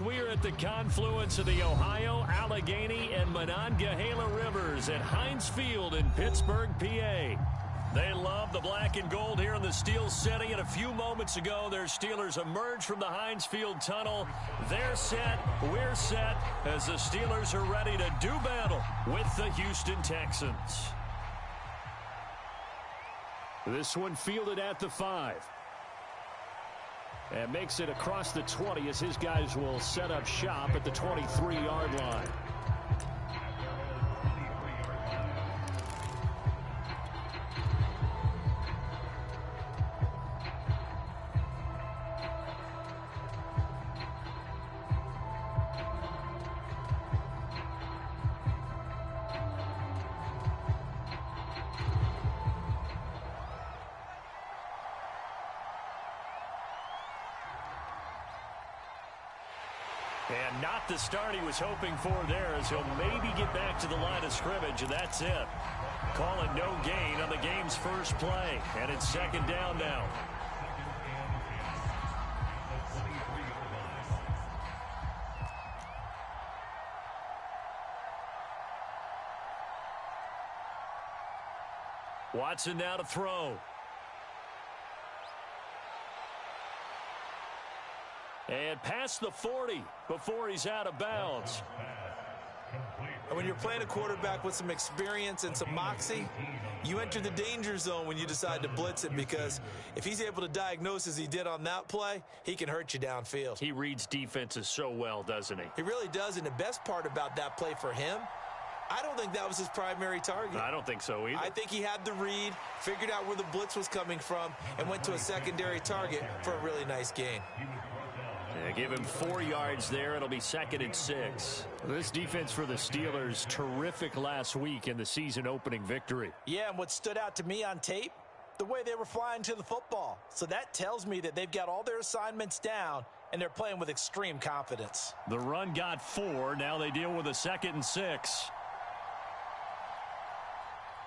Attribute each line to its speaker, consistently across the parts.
Speaker 1: We are at the confluence of the Ohio, Allegheny, and Monongahela Rivers at Heinz Field in Pittsburgh, PA. They love the black and gold here in the Steel City, and a few moments ago, their Steelers emerged from the Heinz Field tunnel. They're set, we're set, as the Steelers are ready to do battle with the Houston Texans. This one fielded at the 5. And makes it across the 20 as his guys will set up shop at the 23-yard line. And not the start he was hoping for there, as he'll maybe get back to the line of scrimmage, and that's it. Call it no gain on the game's first play, and it's second down now. Watson now to throw. And past the 40 before he's out of bounds.
Speaker 2: And when you're playing a quarterback with some experience and some moxie, you enter the danger zone when you decide to blitz it, because if he's able to diagnose as he did on that play, he can hurt you downfield.
Speaker 1: He reads defenses so well, doesn't he?
Speaker 2: He really does, and the best part about that play for him, I don't think that was his primary target.
Speaker 1: I don't think so either.
Speaker 2: I think he had the read, figured out where the blitz was coming from, and went to a secondary target for a really nice gain.
Speaker 1: Yeah, give him 4 yards there. It'll be 2nd and 6. This defense for the Steelers, terrific last week in the season opening victory.
Speaker 3: Yeah, and what stood out to me on tape, the way they were flying to the football. So that tells me that they've got all their assignments down, and they're playing with extreme confidence.
Speaker 1: The run got 4. Now they deal with a 2nd and 6.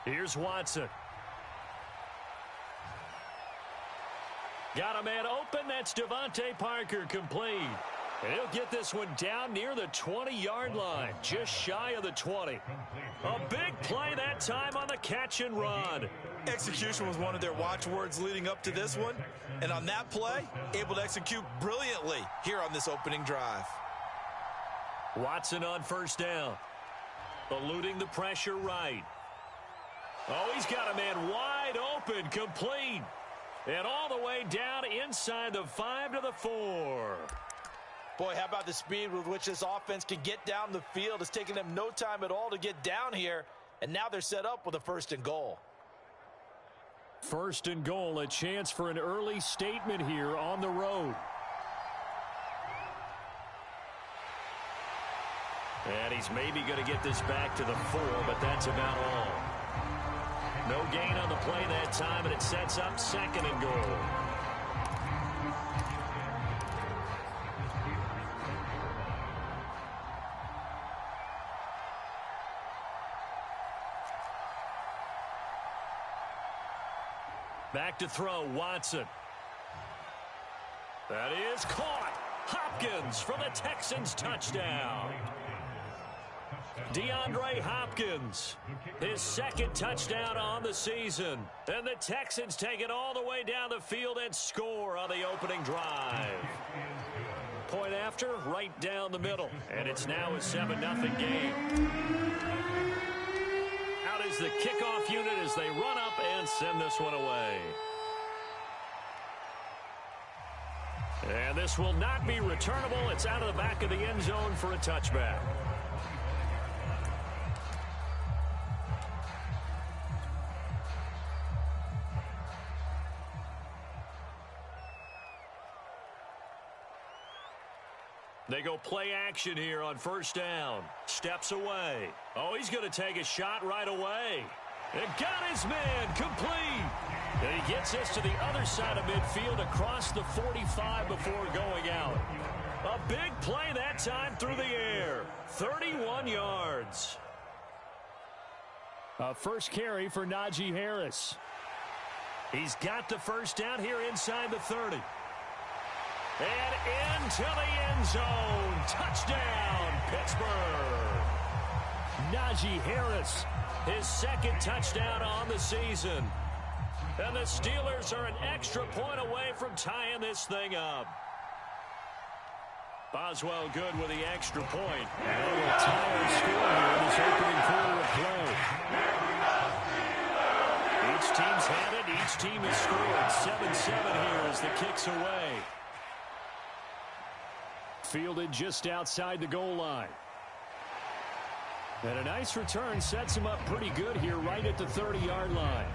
Speaker 1: Here's Watson. Got a man open. That's Devontae Parker, complete. And he'll get this one down near the 20-yard line, just shy of the 20. A big play that time on the catch and run.
Speaker 2: Execution was one of their watchwords leading up to this one. And on that play, able to execute brilliantly here on this opening drive.
Speaker 1: Watson on first down. Eluding the pressure right. Oh, he's got a man wide open, complete. And all the way down inside the 5 to the 4.
Speaker 3: Boy, how about the speed with which this offense can get down the field? It's taken them no time at all to get down here, and now they're set up with a 1st and goal.
Speaker 1: 1st and goal, a chance for an early statement here on the road. And he's maybe going to get this back to the 4, but that's about all. No gain on the play that time, and it sets up 2nd and goal. Back to throw, Watson. That is caught. Hopkins for the Texans, touchdown. DeAndre Hopkins, his 2nd touchdown on the season. And the Texans take it all the way down the field and score on the opening drive. Point after, right down the middle. And it's now a 7-0 game. Out is the kickoff unit as they run up and send this one away. And this will not be returnable. It's out of the back of the end zone for a touchback. They go play action here on first down. Steps away. Oh, he's going to take a shot right away. And got his man complete. And he gets this to the other side of midfield across the 45 before going out. A big play that time through the air. 31 yards. First carry for Najee Harris. He's got the first down here inside the 30. And into the end zone. Touchdown, Pittsburgh. Najee Harris, his second touchdown on the season. And the Steelers are an extra point away from tying this thing up. Boswell good with the extra point. And they will tie our score here in this opening quarter of play. Each team's had it. Each team has scored. 7-7 here as the kick's away. Fielded just outside the goal line. And a nice return sets him up pretty good here right at the 30-yard line.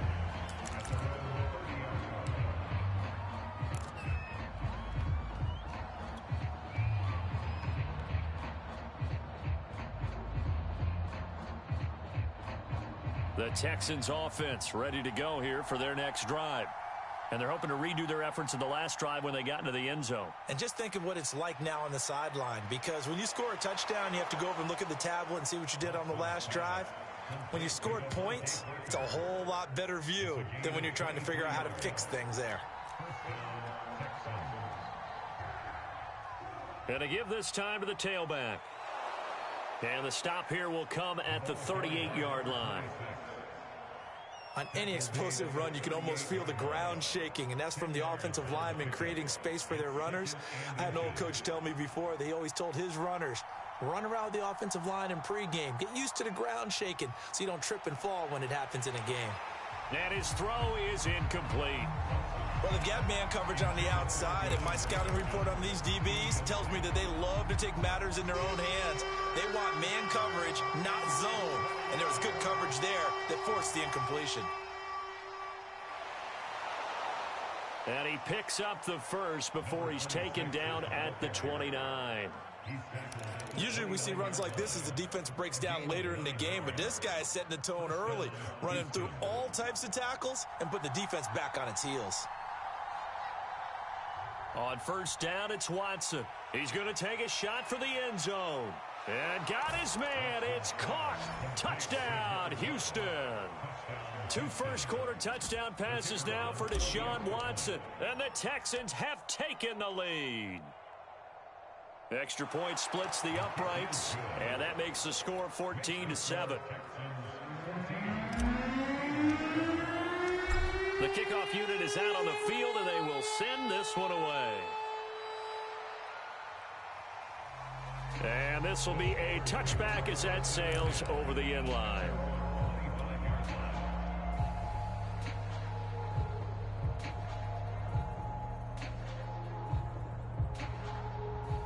Speaker 1: The Texans offense ready to go here for their next drive. And they're hoping to redo their efforts in the last drive when they got into the end zone. And just think of what it's like now on the sideline, because when you score a touchdown, you have to go over and look at the tablet and see what you did on the last drive. When you scored points, it's a whole lot better view than when you're trying to figure out how to fix things there. And to give this time to the tailback. And the stop here will come at the 38-yard line. On any explosive run, you can almost feel the ground shaking, and that's from the offensive linemen creating space for their runners. I had an old coach tell me before, they always told his runners, run around the offensive line in pregame. Get used to the ground shaking so you don't trip and fall when it happens in a game. And his throw is incomplete. Well, they've got man coverage on the outside, and my scouting report on these DBs tells me that they love to take matters in their own hands. They want man coverage, not zone. And there was good coverage there that forced the incompletion. And he picks up the first before he's taken down at the 29. Usually we see runs like this as the defense breaks down later in the game, but this guy is setting the tone early, running through all types of tackles and put the defense back on its heels. On first down, it's Watson. He's going to take a shot for the end zone. And got his man. It's caught. Touchdown, Houston. 2 first-quarter touchdown passes now for Deshaun Watson. And the Texans have taken the lead. Extra point splits the uprights. And that makes the score 14-7. The kickoff unit is out on the field, and they will send this one away. And this will be a touchback as that sails over the end line.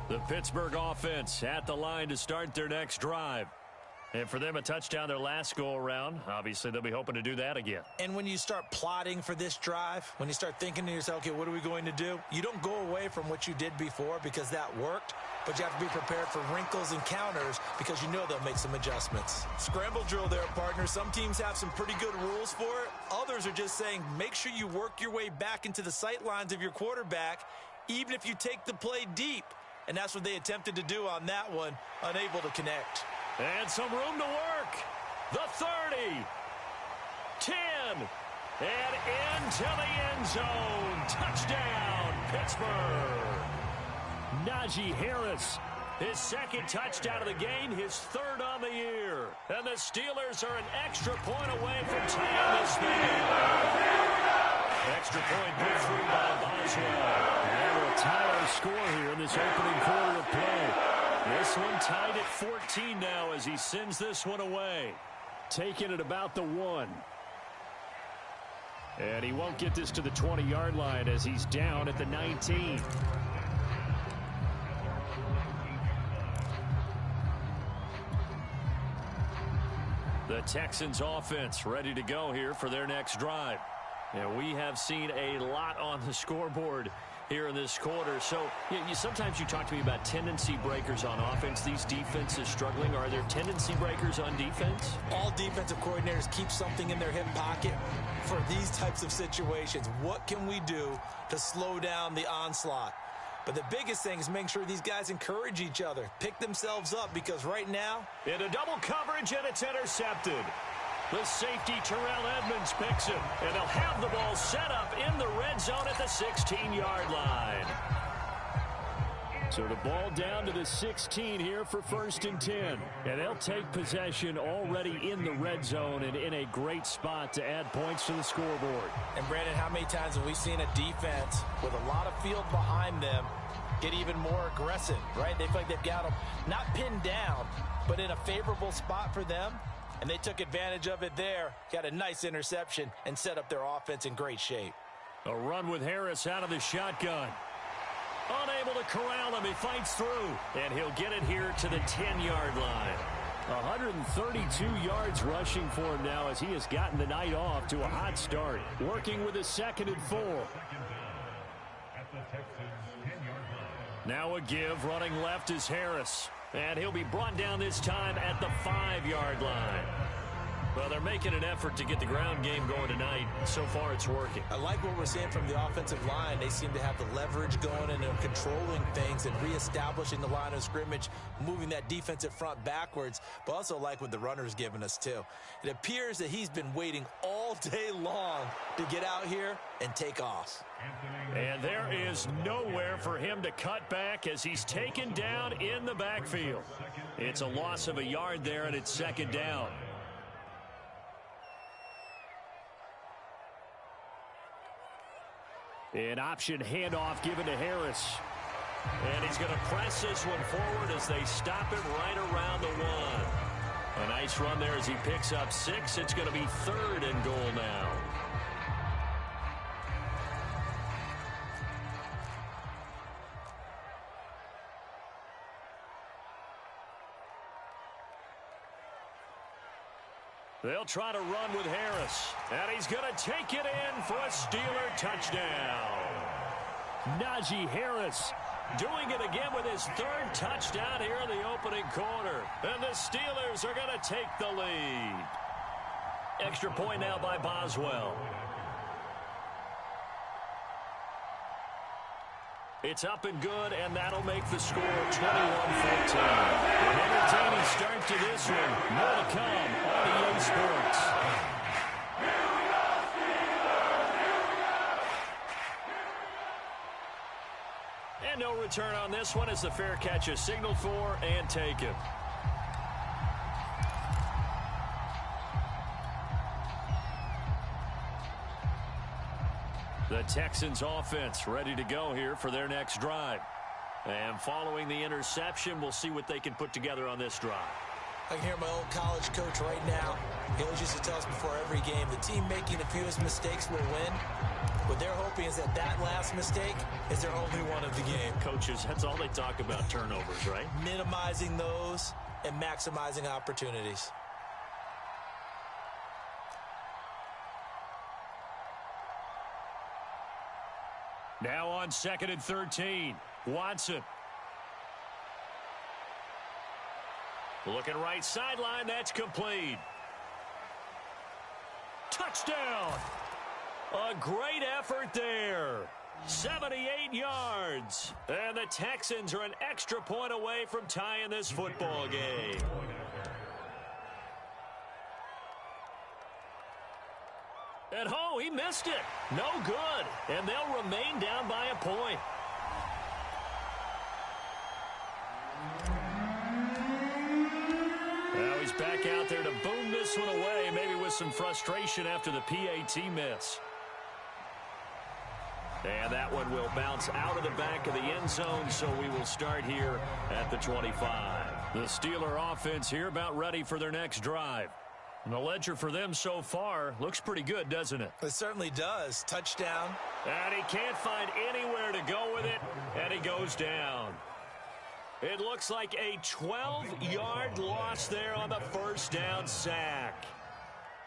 Speaker 1: The Pittsburgh offense at the line to start their next drive. And for them, a touchdown their last go-around. Obviously, they'll be hoping to do that again. And when you start plotting for this drive, when you start thinking to yourself, okay, what are we going to do? You don't go away from what you did before because that worked, but you have to be prepared for wrinkles and counters because you know they'll make some adjustments. Scramble drill there, partner. Some teams have some pretty good rules for it. Others are just saying make sure you work your way back into the sight lines of your quarterback, even if you take the play deep. And that's what they attempted to do on that one, unable to connect. And some room to work. The 30. 10. And into the end zone. Touchdown, Pittsburgh. Najee Harris, his second touchdown of the game, his third on the year. And the Steelers are an extra point away from tying this thing. Extra point put through by Boswell. And they will tie our score here in this opening quarter of play. This one tied at 14 now as he sends this one away. Taking it about the 1. And he won't get this to the 20-yard line as he's down at the 19. The Texans offense ready to go here for their next drive. And we have seen a lot on the scoreboard here in this quarter. So sometimes you talk to me about tendency breakers on offense. These defenses struggling. Are there tendency breakers on defense? All defensive coordinators keep something in their hip pocket for these types of situations. What can we do to slow down the onslaught? But the biggest thing is making sure these guys encourage each other, pick themselves up, because right now, in a double coverage and it's intercepted. The safety, Terrell Edmonds, picks it, and they'll have the ball set up in the red zone at the 16-yard line. So the ball down to the 16 here for 1st and 10. And they'll take possession already in the red zone and in a great spot to add points to the scoreboard.
Speaker 3: And Brandon, how many times have we seen a defense with a lot of field behind them get even more aggressive, right? They feel like they've got them not pinned down, but in a favorable spot for them. And they took advantage of it there, got a nice interception, and set up their offense in great shape.
Speaker 1: A run with Harris out of the shotgun. Unable to corral him. He fights through. And he'll get it here to the 10-yard line. 132 yards rushing for him now as he has gotten the night off to a hot start. Working with a 2nd and 4. Now a give. Running left is Harris. And he'll be brought down this time at the 5-yard line. Well, they're making an effort to get the ground game going tonight. So far, it's working. I like what we're seeing from the offensive line. They seem to have the leverage going and they're controlling things and reestablishing the line of scrimmage, moving that defensive front backwards, but also like what the runner's giving us, too. It appears that he's been waiting all day long to get out here and take off. And there is nowhere for him to cut back as he's taken down in the backfield. It's a loss of a yard there, and it's 2nd down. An option handoff given to Harris. And he's going to press this one forward as they stop it right around the 1. A nice run there as he picks up 6. It's going to be 3rd and goal now. They'll try to run with Harris. And he's going to take it in for a Steeler touchdown. Najee Harris doing it again with his 3rd touchdown here in the opening quarter. And the Steelers are going to take the lead. Extra point now by Boswell. It's up and good, and that'll make the score 21-14. An entertaining start to this one. More to come on EA Sports. And no return on this one as the fair catch is signaled for and taken. The Texans offense ready to go here for their next drive. And following the interception, we'll see what they can put together on this drive.
Speaker 3: I can hear my old college coach right now. He always used to tell us before every game, the team making the fewest mistakes will win. What they're hoping is that that last mistake is their only one of the game.
Speaker 1: Coaches, that's all they talk about, turnovers, right?
Speaker 3: Minimizing those and maximizing opportunities.
Speaker 1: Now on 2nd and 13, Watson. Looking right sideline, that's complete. Touchdown! A great effort there. 78 yards. And the Texans are an extra point away from tying this football game. And oh, he missed it. No good. And they'll remain down by a point. Now he's back out there to boom this one away, maybe with some frustration after the PAT miss. And that one will bounce out of the back of the end zone, so we will start here at the 25. The Steeler offense here about ready for their next drive. And the ledger for them so far looks pretty good, doesn't it?
Speaker 3: It certainly does. Touchdown.
Speaker 1: And he can't find anywhere to go with it, and he goes down. It looks like a 12-yard loss there on the first down sack.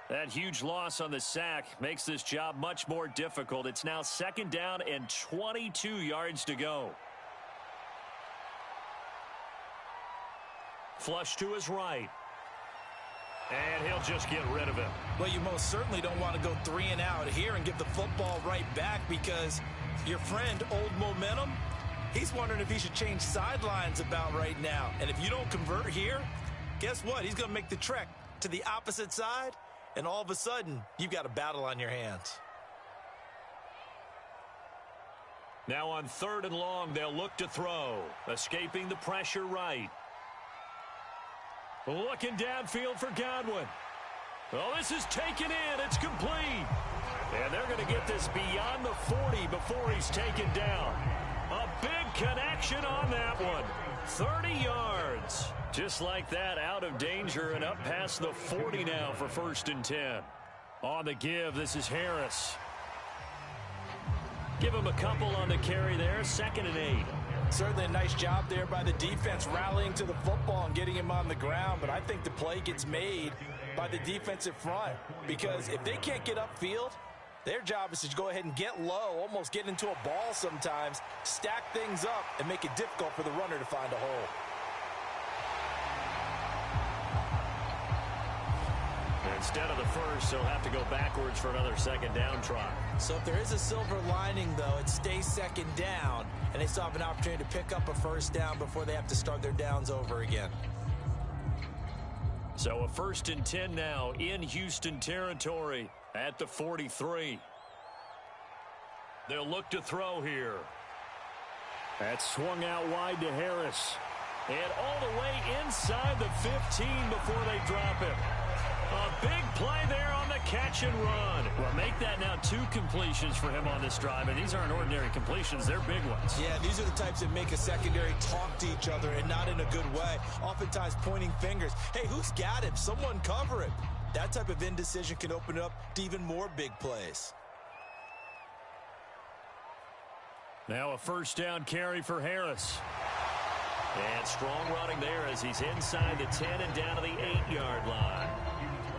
Speaker 1: That huge loss on the sack makes this job much more difficult. It's now 2nd down and 22 yards to go. Flush to his right. And he'll just get rid of it.
Speaker 3: Well, you most certainly don't want to go 3 and out here and give the football right back because your friend, Old Momentum, he's wondering if he should change sidelines about right now. And if you don't convert here, guess what? He's going to make the trek to the opposite side, and all of a sudden, you've got a battle on your hands.
Speaker 1: Now on 3rd and long, they'll look to throw. Escaping the pressure right. Looking downfield for Godwin. Oh, this is taken in. It's complete. And they're going to get this beyond the 40 before he's taken down. A big connection on that one. 30 yards. Just like that, out of danger and up past the 40 now for 1st and 10. On the give, this is Harris. Give him a couple on the carry there. 2nd and 8.
Speaker 3: Certainly a nice job there by the defense rallying to the football and getting him on the ground. But I think the play gets made by the defensive front. Because if they can't get upfield, their job is to go ahead and get low, almost get into a ball sometimes, stack things up, and make it difficult for the runner to find a hole.
Speaker 1: Instead of the first, they'll have to go backwards for another 2nd down try.
Speaker 2: So if there is a silver lining, though, it stays 2nd down, and they still have an opportunity to pick up a 1st down before they have to start their downs over again.
Speaker 1: So a 1st and 10 now in Houston territory at the 43. They'll look to throw here. That's swung out wide to Harris. And all the way inside the 15 before they drop him. A big play there on the catch and run. Well, make that now 2 completions for him on this drive, and these aren't ordinary completions. They're big ones.
Speaker 2: Yeah, these are the types that make a secondary talk to each other, and not in a good way. Oftentimes pointing fingers. Hey, who's got him? Someone cover him. That type of indecision can open up to even more big plays.
Speaker 1: Now a 1st down carry for Harris. And strong running there as he's inside the 10 and down to the 8-yard line.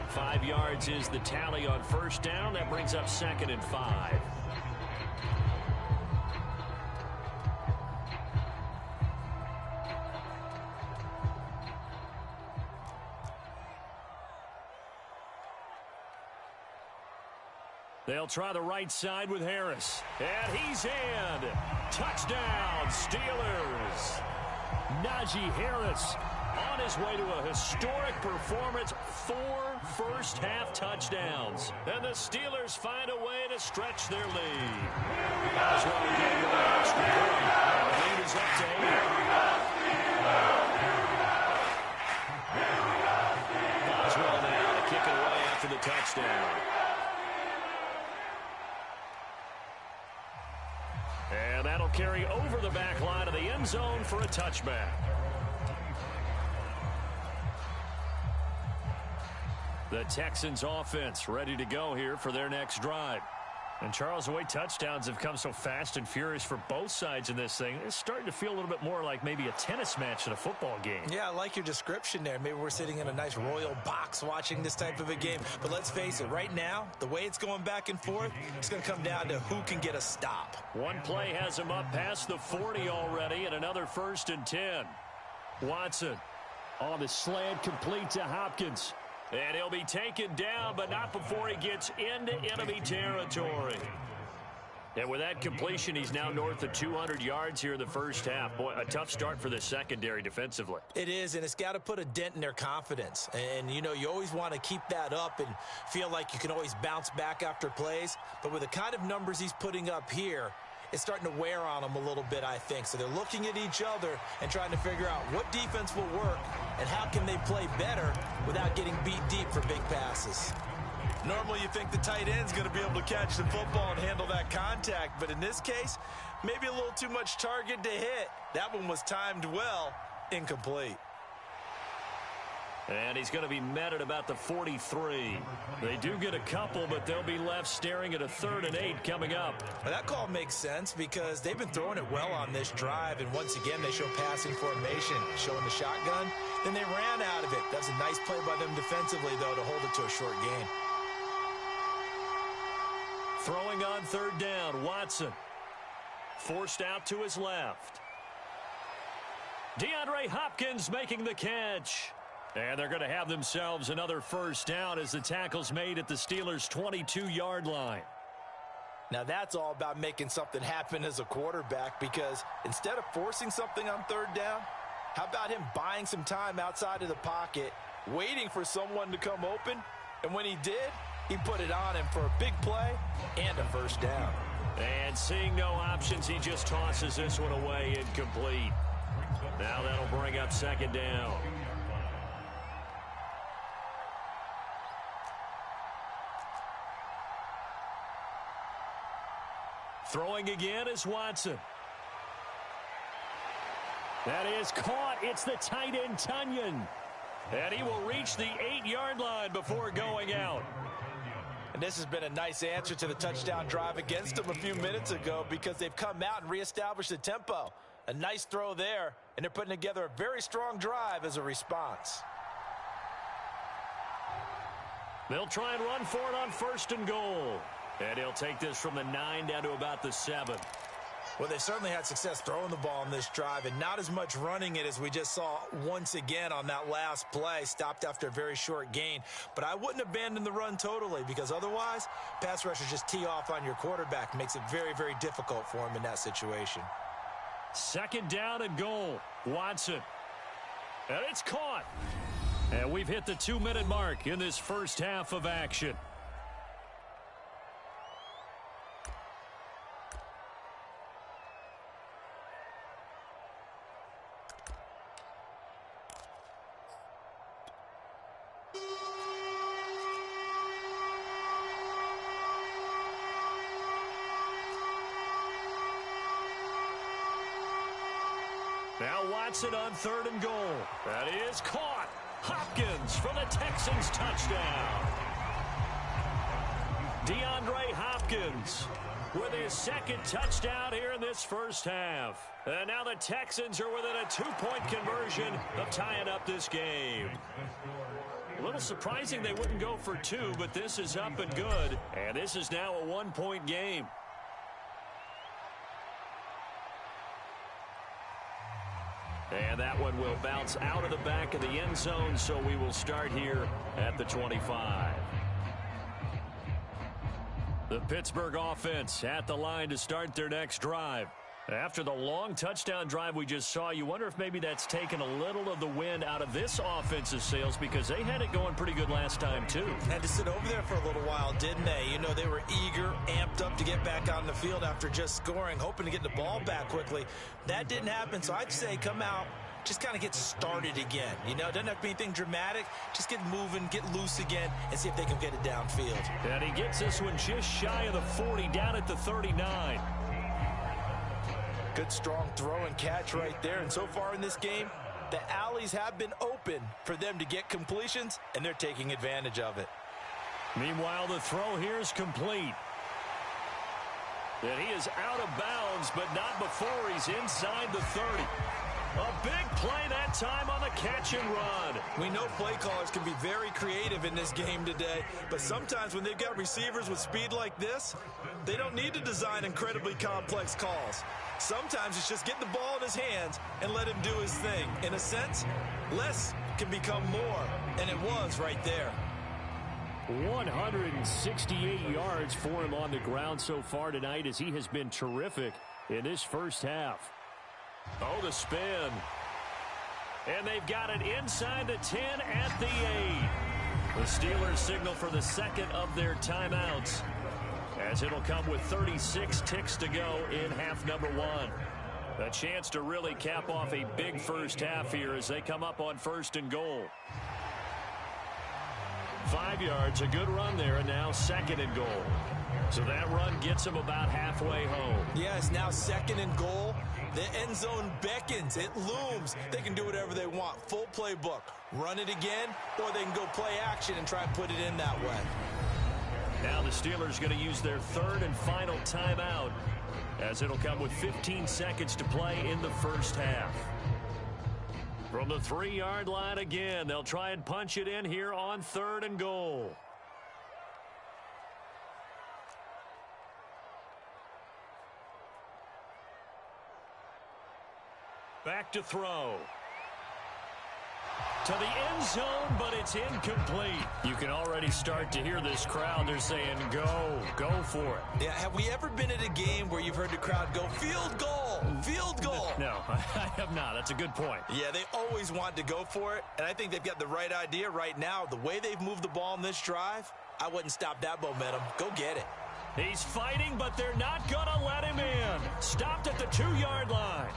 Speaker 1: 5 yards is the tally on 1st down. That brings up 2nd and 5. They'll try the right side with Harris. And he's in. Touchdown, Steelers. Najee Harris on his way to a historic performance. 4 first-half touchdowns. And the Steelers find a way to stretch their lead. Boswell getting the extra point. The lead is up to 8. Boswell now to kick it away after the touchdown. And that'll carry over the back line of the end zone for a touchback. The Texans offense ready to go here for their next drive. And Charles, the way touchdowns have come so fast and furious for both sides in this thing, it's starting to feel a little bit more like maybe a tennis match than a football game. Yeah, I like your description there. Maybe we're sitting in a nice royal box watching this type of a game. But let's face it, right now, the way it's going back and forth, it's going to come down to who can get a stop. One play has him up past the 40 already, and another 1st and 10. Watson on the slant, complete to Hopkins. And he'll be taken down, but not before he gets into enemy territory. And with that completion, he's now north of 200 yards here in the 1st half. Boy, a tough start for the secondary defensively. It is, and it's got to put a dent in their confidence. And, you know, you always want to keep that up and feel like you can always bounce back after plays. But with the kind of numbers he's putting up here, it's starting to wear on them a little bit, I think. So they're looking at each other and trying to figure out what defense will work and how can they play better without getting beat deep for big passes. Normally you think the tight end's going to be able to catch the football and handle that contact, but in this case, maybe a little too much target to hit. That one was timed well, incomplete. And he's going to be met at about the 43. They do get a couple, but they'll be left staring at a 3rd and 8 coming up. Well, that call makes sense because they've been throwing it well on this drive, and once again they show passing formation, showing the shotgun. Then they ran out of it. That's a nice play by them defensively, though, to hold it to a short gain. Throwing on 3rd down, Watson. Forced out to his left. DeAndre Hopkins making the catch. And they're going to have themselves another 1st down as the tackle's made at the Steelers' 22-yard line. Now that's all about making something happen as a quarterback, because instead of forcing something on 3rd down, how about him buying some time outside of the pocket, waiting for someone to come open, and when he did, he put it on him for a big play and a 1st down. And seeing no options, he just tosses this one away incomplete. Now that'll bring up second down. Throwing again is Watson. That is caught. It's the tight end, Tunyon. And he will reach the 8-yard line before going out.
Speaker 3: And this has been a nice answer to the touchdown drive against them a few minutes ago because they've come out and reestablished the tempo. A nice throw there, and they're putting together a very strong drive as a response.
Speaker 1: They'll try and run for it on 1st and goal. And he'll take this from the 9 down to about the 7.
Speaker 2: Well, they certainly had success throwing the ball on this drive and not as much running it as we just saw once again on that last play. Stopped after a very short gain. But I wouldn't abandon the run totally because otherwise, pass rushers just tee off on your quarterback. Makes it very, very difficult for him in that situation.
Speaker 1: 2nd down and goal. Watson. And it's caught. And we've hit the 2-minute mark in this first half of action. Now Watson on 3rd and goal. That is caught. Hopkins for the Texans touchdown. DeAndre Hopkins with his 2nd touchdown here in this first half. And now the Texans are within a 2-point conversion of tying up this game. A little surprising they wouldn't go for 2, but this is up and good. And this is now a 1-point game. And that one will bounce out of the back of the end zone, so we will start here at the 25. The Pittsburgh offense at the line to start their next drive. After the long touchdown drive we just saw, you wonder if maybe that's taken a little of the wind out of this offensive sails because they had it going pretty good last time too.
Speaker 2: Had to sit over there for a little while, didn't they? You know, they were eager, amped up to get back on the field after just scoring, hoping to get the ball back quickly. That didn't happen, so I'd say come out, just kind of get started again. You know, it doesn't have to be anything dramatic. Just get moving, get loose again, and see if they can get it downfield.
Speaker 1: And he gets this one just shy of the 40, down at the 39.
Speaker 3: Good strong throw and catch right there. And so far in this game, the alleys have been open for them to get completions, and they're taking advantage of it.
Speaker 1: Meanwhile, the throw here is complete. And he is out of bounds, but not before he's inside the 30. A big play that time on the catch and run.
Speaker 2: We know play callers can be very creative in this game today, but sometimes when they've got receivers with speed like this, they don't need to design incredibly complex calls. Sometimes it's just get the ball in his hands and let him do his thing. In a sense, less can become more, and it was right there.
Speaker 1: 168 yards for him on the ground so far tonight as he has been terrific in this first half. Oh, the spin. And they've got it inside the 10 at the 8. The Steelers signal for the 2nd of their timeouts, as it'll come with 36 ticks to go in half number 1. A chance to really cap off a big first half here as they come up on 1st and goal. 5 yards, a good run there, and now 2nd and goal. So that run gets them about halfway home.
Speaker 2: Yes, now 2nd and goal. The end zone beckons. It looms. They can do whatever they want. Full playbook. Run it again, or they can go play action and try and put it in that way.
Speaker 1: Now the Steelers going to use their 3rd and final timeout, as it'll come with 15 seconds to play in the first half. From the 3-yard line again, they'll try and punch it in here on 3rd and goal. Back to throw. To the end zone, but it's incomplete. You can already start to hear this crowd. They're saying, go for it.
Speaker 2: Yeah, have we ever been at a game where you've heard the crowd go, field goal, field goal?
Speaker 1: No, I have not. That's a good point.
Speaker 2: Yeah, they always want to go for it, and I think they've got the right idea right now. The way they've moved the ball in this drive, I wouldn't stop that momentum. Go get it.
Speaker 1: He's fighting, but they're not going to let him in. Stopped at the 2-yard line.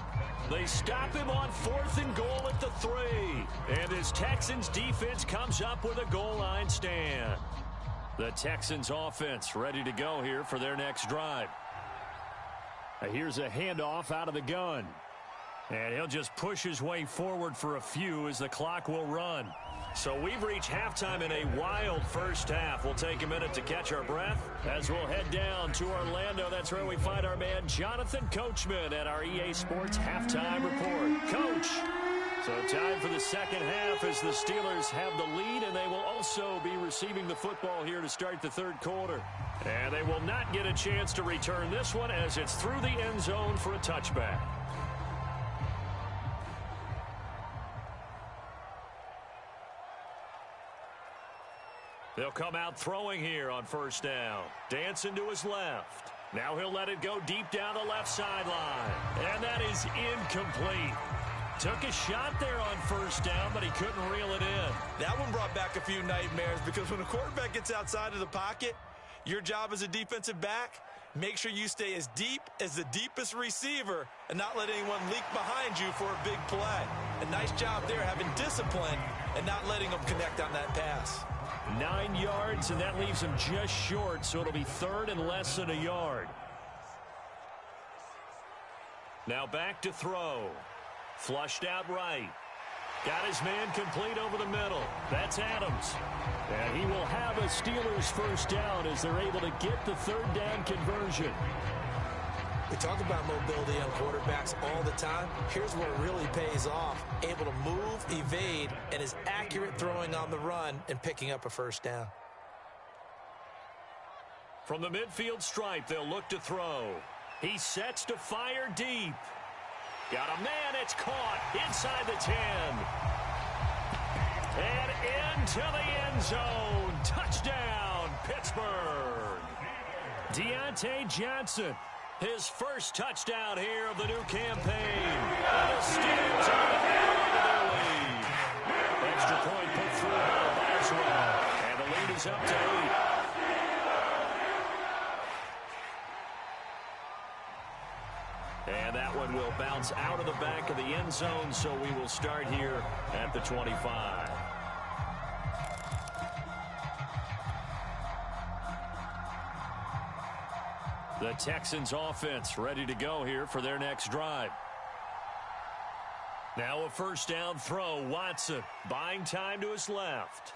Speaker 1: They stop him on 4th and goal at the 3. And his Texans defense comes up with a goal line stand. The Texans offense ready to go here for their next drive. Here's a handoff out of the gun. And he'll just push his way forward for a few as the clock will run. So we've reached halftime in a wild first half. We'll take a minute to catch our breath as we'll head down to Orlando. That's where we find our man Jonathan Coachman at our EA Sports Halftime Report. Coach, so time for the second half as the Steelers have the lead, and they will also be receiving the football here to start the third quarter. And they will not get a chance to return this one as it's through the end zone for a touchback. They'll come out throwing here on first down. Dancing to his left. Now he'll let it go deep down the left sideline. And that is incomplete. Took a shot there on first down, but he couldn't reel it in.
Speaker 2: That one brought back a few nightmares because when a quarterback gets outside of the pocket, your job as a defensive back, make sure you stay as deep as the deepest receiver and not let anyone leak behind you for a big play. A nice job there having discipline and not letting them connect on that pass.
Speaker 1: 9 yards, and that leaves him just short, so it'll be third and less than a yard. Now back to throw. Flushed out right. Got his man complete over the middle. That's Adams. And he will have a Steelers first down as they're able to get the third down conversion.
Speaker 2: We talk about mobility on quarterbacks all the time. Here's what really pays off. Able to move, evade, and is accurate throwing on the run and picking up a first down.
Speaker 1: From the midfield stripe, they'll look to throw. He sets to fire deep. Got a man, it's caught inside the 10. And into the end zone. Touchdown, Pittsburgh. Deontay Johnson. His first touchdown here of the new campaign. And the Steelers are in their lead. Extra point put through by Boswell. And the lead is up to 8. And that one will bounce out of the back of the end zone, so we will start here at the 25. The Texans offense ready to go here for their next drive. Now a first down throw. Watson buying time to his left.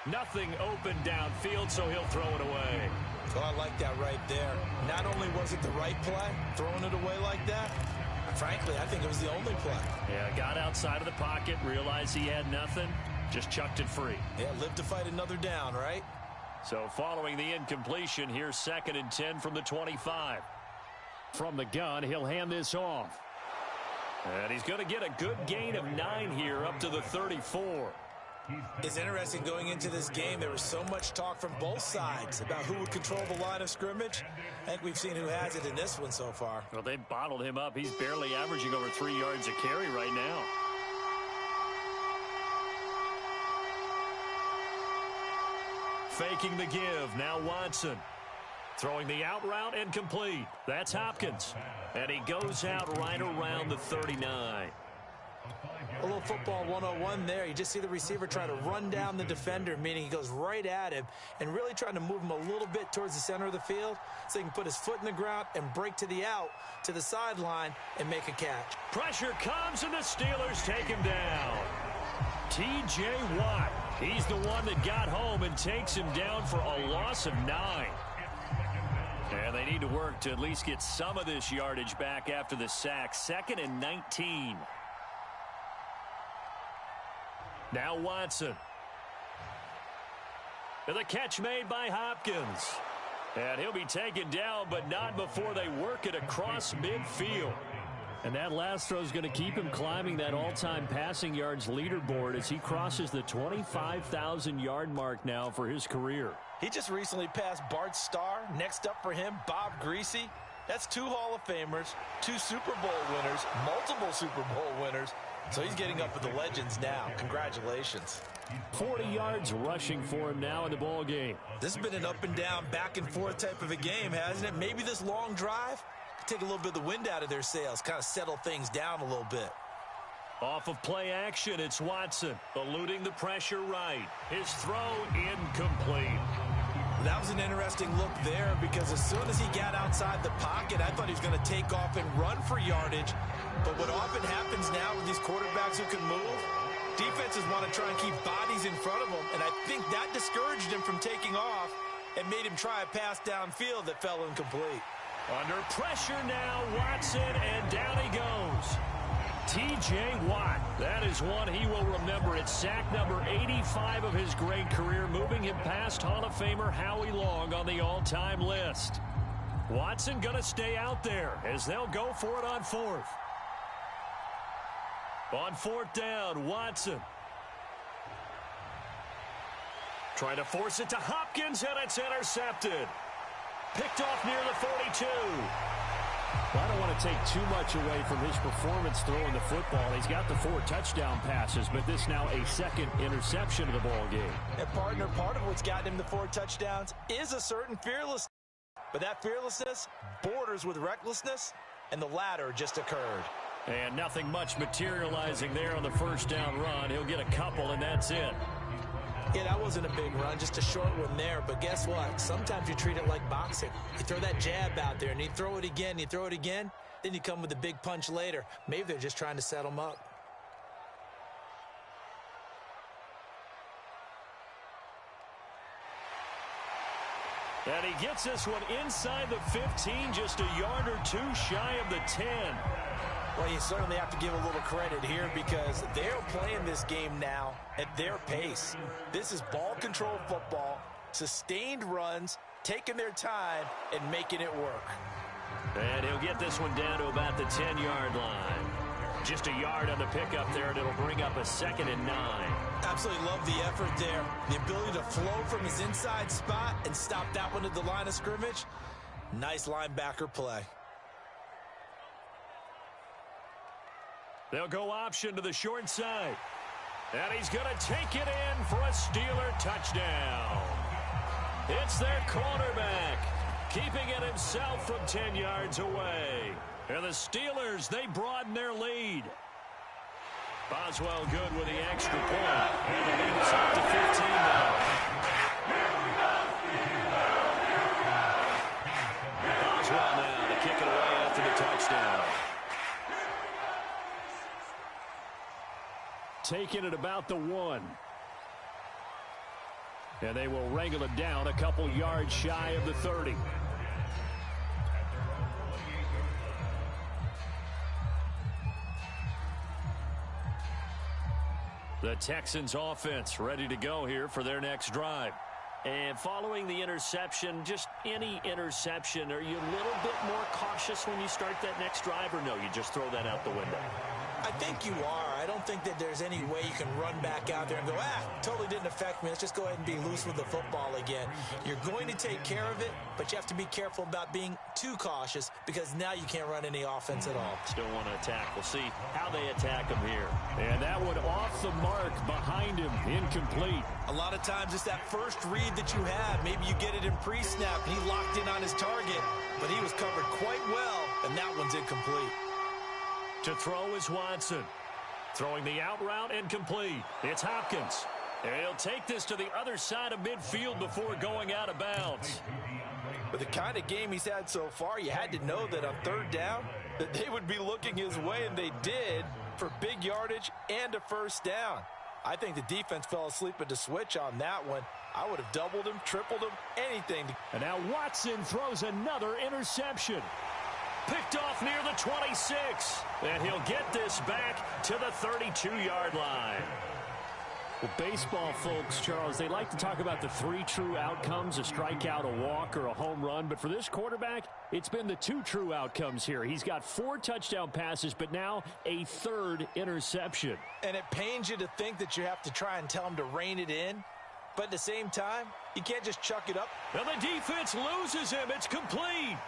Speaker 1: Nothing open downfield, so he'll throw it away.
Speaker 2: Oh, I like that right there. Not only was it the right play, throwing it away like that, frankly, I think it was the only play.
Speaker 1: Yeah, got outside of the pocket, realized he had nothing, just chucked it free.
Speaker 2: Yeah, live to fight another down, right?
Speaker 1: So following the incompletion, here's 2nd and 10 from the 25. From the gun, he'll hand this off. And he's going to get a good gain of 9 here up to the 34.
Speaker 2: It's interesting going into this game. There was so much talk from both sides about who would control the line of scrimmage. I think we've seen who has it in this one so far.
Speaker 1: Well, they bottled him up. He's barely averaging over 3 yards a carry right now. Faking the give. Now Watson. Throwing the out route and complete. That's Hopkins. And he goes out right around the 39.
Speaker 2: A little football 101 there. You just see the receiver try to run down the defender, meaning he goes right at him and really trying to move him a little bit towards the center of the field so he can put his foot in the ground and break to the out, to the sideline, and make a catch.
Speaker 1: Pressure comes, and the Steelers take him down. T.J. Watt. He's the one that got home and takes him down for a loss of 9. And they need to work to at least get some of this yardage back after the sack. 2nd and 19. Now Watson. And the catch made by Hopkins. And he'll be taken down, but not before they work it across midfield. And that last throw is going to keep him climbing that all-time passing yards leaderboard as he crosses the 25,000-yard mark now for his career.
Speaker 3: He just recently passed Bart Starr. Next up for him, Bob Greasy. That's 2 Hall of Famers, 2 Super Bowl winners, multiple Super Bowl winners. So he's getting up with the legends now. Congratulations.
Speaker 1: 40 yards rushing for him now in the ball game.
Speaker 2: This has been an up and down, back and forth type of a game, hasn't it? Maybe this long drive could take a little bit of the wind out of their sails, kind of settle things down a little bit.
Speaker 1: Off of play action, it's Watson, eluding the pressure right. His throw incomplete.
Speaker 2: That was an interesting look there because as soon as he got outside the pocket, I thought he was going to take off and run for yardage. But what often happens now with these quarterbacks who can move, defenses want to try and keep bodies in front of them, and I think that discouraged him from taking off and made him try a pass downfield that fell incomplete.
Speaker 1: Under pressure now, Watson, and down he goes. T.J. Watt, that is one he will remember. It's sack number 85 of his great career, moving him past Hall of Famer Howie Long on the all-time list. Watson going to stay out there as they'll go for it on fourth. On fourth down, Watson. Trying to force it to Hopkins, and it's intercepted. Picked off near the 42. Well, I don't want to take too much away from his performance throwing the football. He's got the 4 touchdown passes, but this now a second interception of the ball game.
Speaker 3: And partner, part of what's gotten him the 4 touchdowns is a certain fearlessness. But that fearlessness borders with recklessness, and the latter just occurred.
Speaker 1: And nothing much materializing there on the first down run. He'll get a couple, and that's it.
Speaker 2: Yeah, that wasn't a big run, just a short one there. But guess what? Sometimes you treat it like boxing. You throw that jab out there, and you throw it again, then you come with a big punch later. Maybe they're just trying to set him up.
Speaker 1: And he gets this one inside the 15, just a yard or two shy of the 10.
Speaker 3: Well, you certainly have to give a little credit here because they're playing this game now at their pace. This is ball control football, sustained runs, taking their time, and making it work.
Speaker 1: And he'll get this one down to about the 10-yard line. Just a yard on the pickup there, and it'll bring up a 2nd and 9.
Speaker 2: Absolutely love the effort there. The ability to flow from his inside spot and stop that one at the line of scrimmage. Nice linebacker play.
Speaker 1: They'll go option to the short side. And he's going to take it in for a Steeler touchdown. It's their cornerback, keeping it himself from 10 yards away. And the Steelers, they broaden their lead. Boswell good with the extra point. And the lead is up to 15 now. Boswell now to kick it away after the touchdown. Taking it about the 1. And they will wrangle it down a couple yards shy of the 30. The Texans offense ready to go here for their next drive. And following the interception, just any interception, are you a little bit more cautious when you start that next drive, or no, you just throw that out the window?
Speaker 2: I think you are. I don't think that there's any way you can run back out there and go, totally didn't affect me. Let's just go ahead and be loose with the football again. You're going to take care of it, but you have to be careful about being too cautious because now you can't run any offense at all.
Speaker 1: Still want to attack. We'll see how they attack him here. And that one off the mark behind him, incomplete.
Speaker 2: A lot of times it's that first read that you have. Maybe you get it in pre-snap and he locked in on his target, but he was covered quite well, and that one's incomplete.
Speaker 1: To throw is Watson. Throwing the out route incomplete. It's Hopkins. And he'll take this to the other side of midfield before going out of bounds.
Speaker 3: With the kind of game he's had so far, you had to know that on third down that they would be looking his way, and they did, for big yardage and a first down. I think the defense fell asleep at the switch on that one. I would have doubled him, tripled him, anything.
Speaker 1: And now Watson throws another interception. Picked off near the 26. And he'll get this back to the 32-yard line. Well, baseball folks, Charles, they like to talk about the 3 true outcomes, a strikeout, a walk, or a home run. But for this quarterback, it's been the 2 true outcomes here. He's got 4 touchdown passes, but now a 3rd interception.
Speaker 3: And it pains you to think that you have to try and tell him to rein it in. But at the same time, you can't just chuck it up.
Speaker 1: And the defense loses him. It's complete.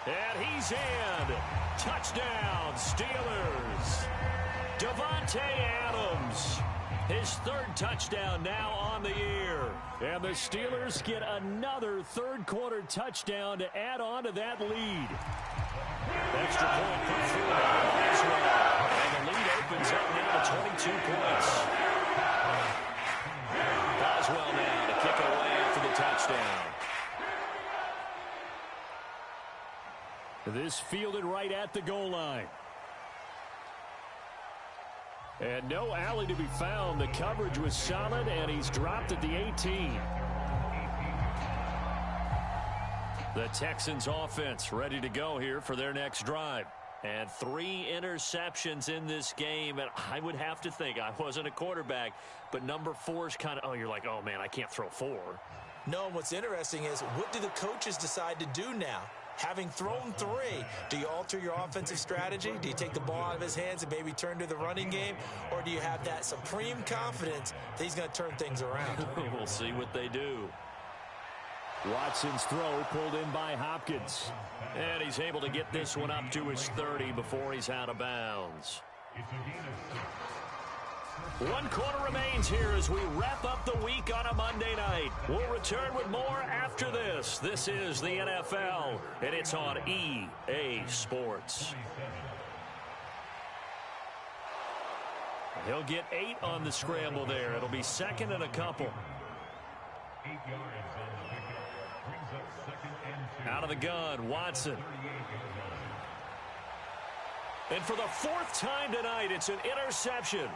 Speaker 1: And he's in. Touchdown, Steelers. Davante Adams. His third touchdown now on the year. And the Steelers get another third-quarter touchdown to add on to that lead. Extra point put through by Boswell. And the lead opens up now to 22 points. Boswell now to kick it away after the touchdown. This fielded right at the goal line. And no alley to be found. The coverage was solid, and he's dropped at the 18. The Texans offense ready to go here for their next drive. And 3 interceptions in this game. And I would have to think, I wasn't a quarterback, but number 4 is kind of, you're like, oh, man, I can't throw 4.
Speaker 2: No, what's interesting is, what do the coaches decide to do now? Having thrown 3, do you alter your offensive strategy? Do you take the ball out of his hands and maybe turn to the running game? Or do you have that supreme confidence that he's going to turn things around?
Speaker 1: We'll see what they do. Watson's throw pulled in by Hopkins. And he's able to get this one up to his 30 before he's out of bounds. 1 quarter remains here as we wrap up the week on a Monday night. We'll return with more after this. This is the NFL, and it's on EA Sports. He'll get 8 on the scramble there. It'll be second and a couple. Out of the gun, Watson. And for the 4th time tonight, it's an interception.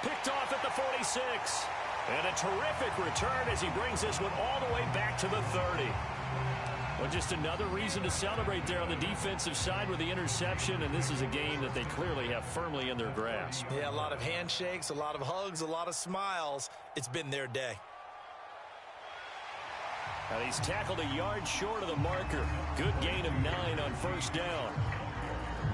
Speaker 1: Picked off at the 46. And a terrific return as he brings this one all the way back to the 30. Well, just another reason to celebrate there on the defensive side with the interception, and this is a game that they clearly have firmly in their grasp.
Speaker 2: Yeah, a lot of handshakes, a lot of hugs, a lot of smiles. It's been their day.
Speaker 1: And he's tackled a yard short of the marker. Good gain of 9 on first down.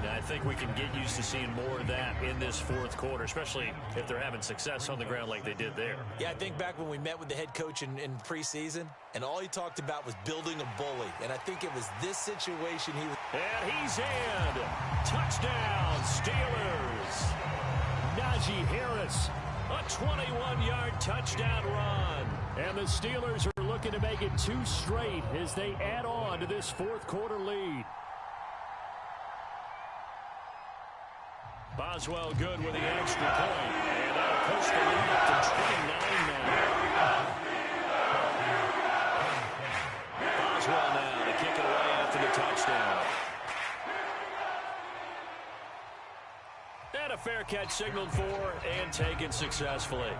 Speaker 1: And I think we can get used to seeing more of that in this 4th quarter, especially if they're having success on the ground like they did there.
Speaker 2: Yeah, I think back when we met with the head coach in preseason, and all he talked about was building a bully. And I think it was this situation he was...
Speaker 1: And he's in. Touchdown, Steelers. Najee Harris, a 21-yard touchdown run. And the Steelers are looking to make it 2 straight as they add on to this 4th quarter lead. Boswell good with the extra point. And that'll push the lead up to 29 now. Boswell now to kick it away after the touchdown. And a fair catch signaled for and taken successfully.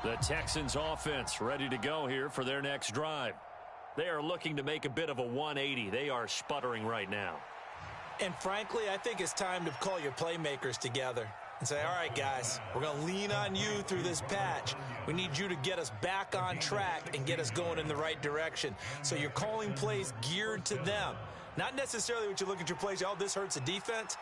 Speaker 1: The Texans offense ready to go here for their next drive. They are looking to make a bit of a 180. They are sputtering right now.
Speaker 2: And frankly, I think it's time to call your playmakers together and say, all right, guys, we're going to lean on you through this patch. We need you to get us back on track and get us going in the right direction. So you're calling plays geared to them. Not necessarily what you look at your plays, oh, this hurts the defense.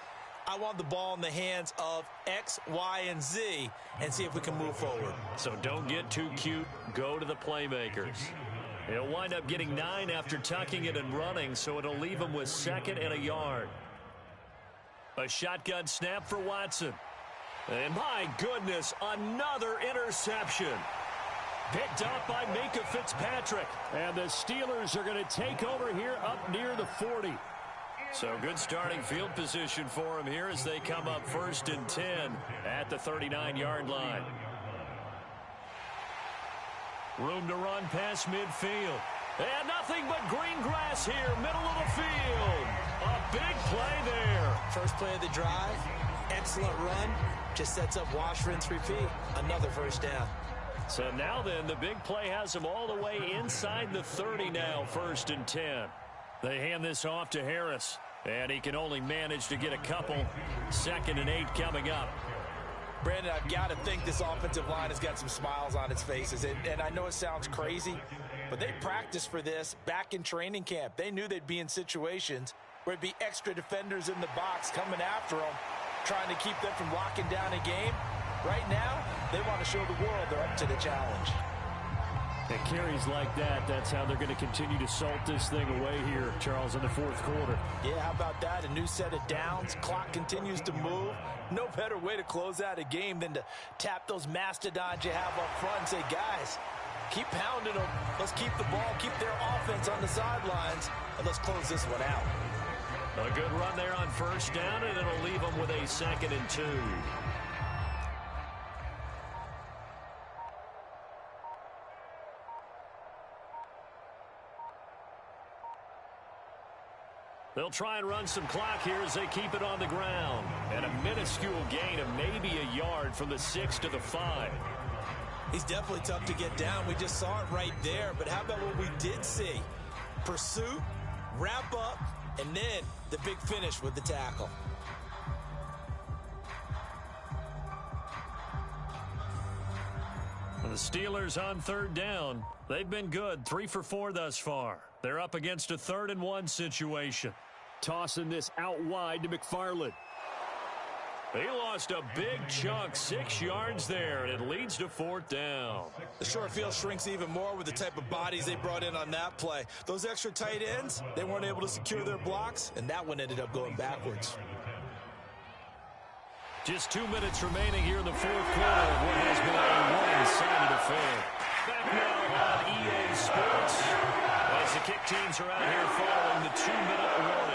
Speaker 2: I want the ball in the hands of X, Y, and Z and see if we can move forward.
Speaker 1: So don't get too cute. Go to the playmakers. He'll wind up getting 9 after tucking it and running, so it'll leave him with 2nd and a yard. A shotgun snap for Watson. And my goodness, another interception. Picked up by Minka Fitzpatrick. And the Steelers are going to take over here up near the 40. So good starting field position for him here as they come up 1st and 10 at the 39-yard line. Room to run past midfield. And nothing but green grass here, middle of the field. A big play there.
Speaker 2: First play of the drive, excellent run. Just sets up wash, rinse, repeat. Another first down.
Speaker 1: So now then, the big play has him all the way inside the 30 now, 1st and 10. They hand this off to Harris, and he can only manage to get a couple. 2nd and 8 coming up.
Speaker 2: Brandon, I've got to think this offensive line has got some smiles on its faces. And I know it sounds crazy, but they practiced for this back in training camp. They knew they'd be in situations where it'd be extra defenders in the box coming after them, trying to keep them from locking down a game. Right now, they want to show the world they're up to the challenge.
Speaker 1: And carries like that, that's how they're going to continue to salt this thing away here, Charles, in the fourth quarter.
Speaker 3: Yeah, how about that? A new set of downs. Clock continues to move. No better way to close out a game than to tap those mastodons you have up front and say, guys, keep pounding them. Let's keep the ball, keep their offense on the sidelines, and let's close this one out.
Speaker 1: A good run there on first down, and it'll leave them with a 2nd and 2. They'll try and run some clock here as they keep it on the ground. And a minuscule gain of maybe a yard from the 6 to the 5.
Speaker 2: He's definitely tough to get down. We just saw it right there. But how about what we did see? Pursuit, wrap up, and then the big finish with the tackle.
Speaker 1: The Steelers on 3rd down. They've been good, 3 for 4 thus far. They're up against a 3rd and 1 situation. Tossing this out wide to McFarland. He lost a big chunk, 6 yards there, and it leads to 4th down.
Speaker 2: The short field shrinks even more with the type of bodies they brought in on that play. Those extra tight ends, they weren't able to secure their blocks, and that one ended up going backwards.
Speaker 1: Just 2 minutes remaining here in the 4th quarter of what has been a one-sided affair. Back now on EA Sports as the kick teams are out here following the 2-minute warning.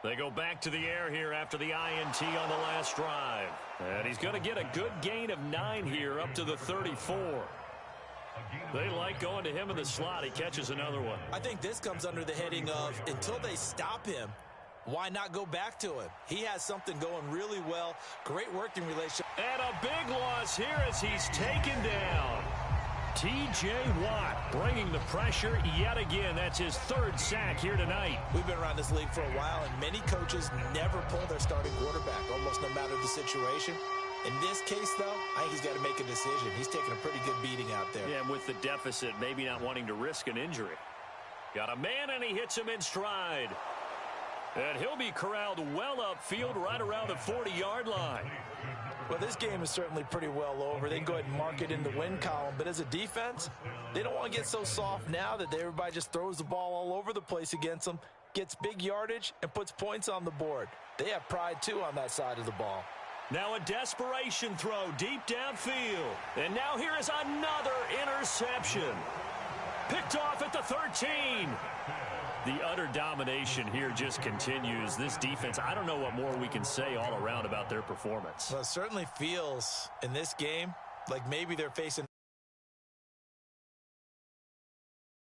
Speaker 1: They go back to the air here after the INT on the last drive. And he's going to get a good gain of 9 here up to the 34. They like going to him in the slot. He catches another one.
Speaker 2: I think this comes under the heading of until they stop him, why not go back to him? He has something going really well. Great working relationship.
Speaker 1: And a big loss here as he's taken down. T.J. Watt bringing the pressure yet again. That's his 3rd sack here tonight.
Speaker 2: We've been around this league for a while, and many coaches never pull their starting quarterback, almost no matter the situation. In this case, though, I think he's got to make a decision. He's taking a pretty good beating out there.
Speaker 1: Yeah, and with the deficit, maybe not wanting to risk an injury. Got a man, and he hits him in stride. And he'll be corralled well upfield right around the 40-yard line.
Speaker 3: Well, this game is certainly pretty well over. They can go ahead and mark it in the win column. But as a defense, they don't want to get so soft now that everybody just throws the ball all over the place against them, gets big yardage, and puts points on the board. They have pride, too, on that side of the ball.
Speaker 1: Now a desperation throw deep downfield. And now here is another interception. Picked off at the 13. The utter domination here just continues. This defense, I don't know what more we can say all around about their performance.
Speaker 2: Well, it certainly feels in this game like maybe they're facing